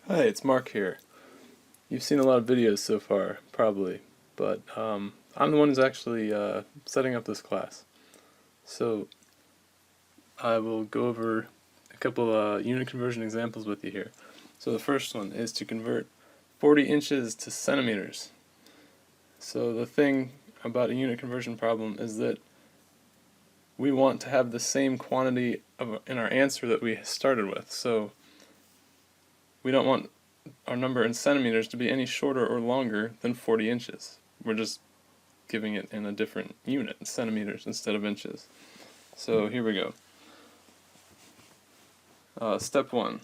Hi, it's Mark here. You've seen a lot of videos so far, probably, but I'm the one who's actually setting up this class. So I will go over a couple unit conversion examples with you here. So the first one is to convert 40 inches to centimeters. So the thing about a unit conversion problem is that we want to have the same quantity in our answer that we started with. So we don't want our number in centimeters to be any shorter or longer than 40 inches. We're just giving it in a different unit, centimeters instead of inches. So here we go. Step 1.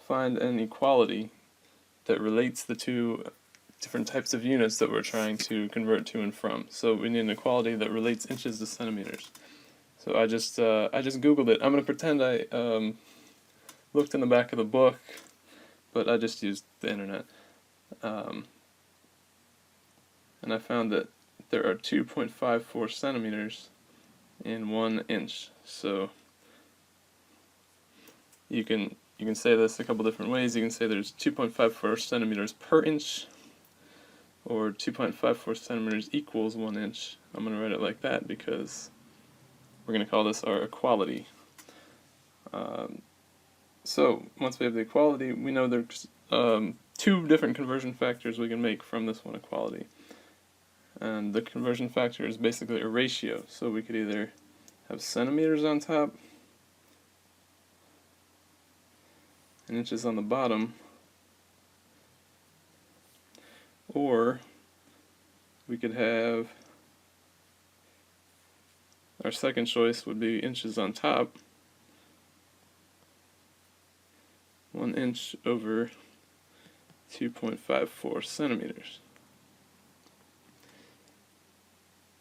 Find an equality that relates the two different types of units that we're trying to convert to and from. So we need an equality that relates inches to centimeters. So I just Googled it. I'm going to pretend I looked in the back of the book, but I just used the internet. And I found that there are 2.54 centimeters in 1 inch. So you can say this a couple different ways. You can say there's 2.54 centimeters per inch, or 2.54 centimeters equals 1 inch. I'm going to write it like that because we're going to call this our equality. So once we have the equality, we know there's two different conversion factors we can make from this one equality. And the conversion factor is basically a ratio. So we could either have centimeters on top and inches on the bottom, or we could have, our second choice would be inches on top, 1 inch over 2.54 centimeters.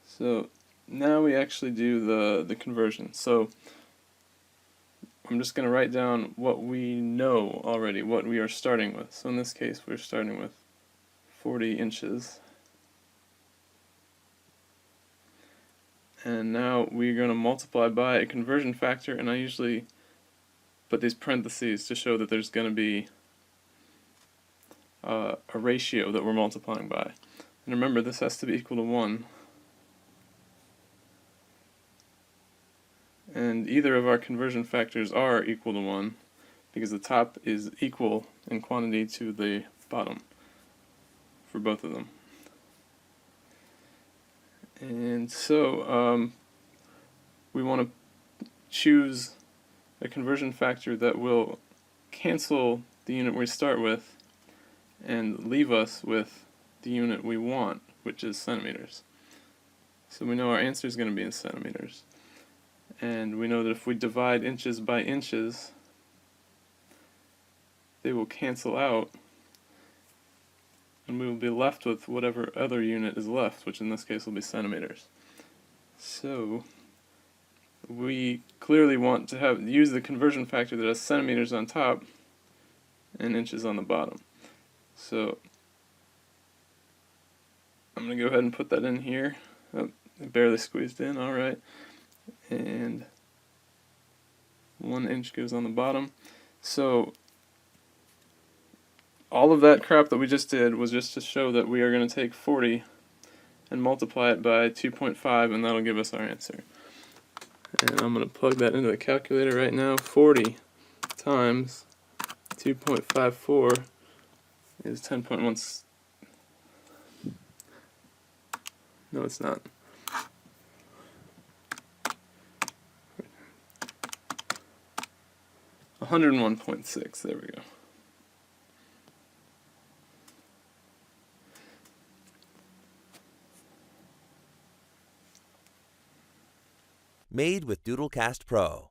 So now we actually do the conversion. So I'm just going to write down what we know already, what we are starting with. So in this case, we're starting with 40 inches. And now we're going to multiply by a conversion factor, and I usually put these parentheses to show that there's going to be a ratio that we're multiplying by. And remember, this has to be equal to 1. And either of our conversion factors are equal to 1 because the top is equal in quantity to the bottom for both of them. And so we want to choose a conversion factor that will cancel the unit we start with and leave us with the unit we want, which is centimeters. So we know our answer is going to be in centimeters. And we know that if we divide inches by inches, they will cancel out, and we will be left with whatever other unit is left, which in this case will be centimeters. So we clearly want to use the conversion factor that has centimeters on top and inches on the bottom. So I'm going to go ahead and put that in here. Oh, it barely squeezed in, alright. And 1 inch goes on the bottom. So all of that crap that we just did was just to show that we are going to take 40 and multiply it by 2.5, and that'll give us our answer. And I'm going to plug that into the calculator right now. 40 times 2.54 is 10.1. No, it's not. $101.6. There we go. Made with Doodlecast Pro.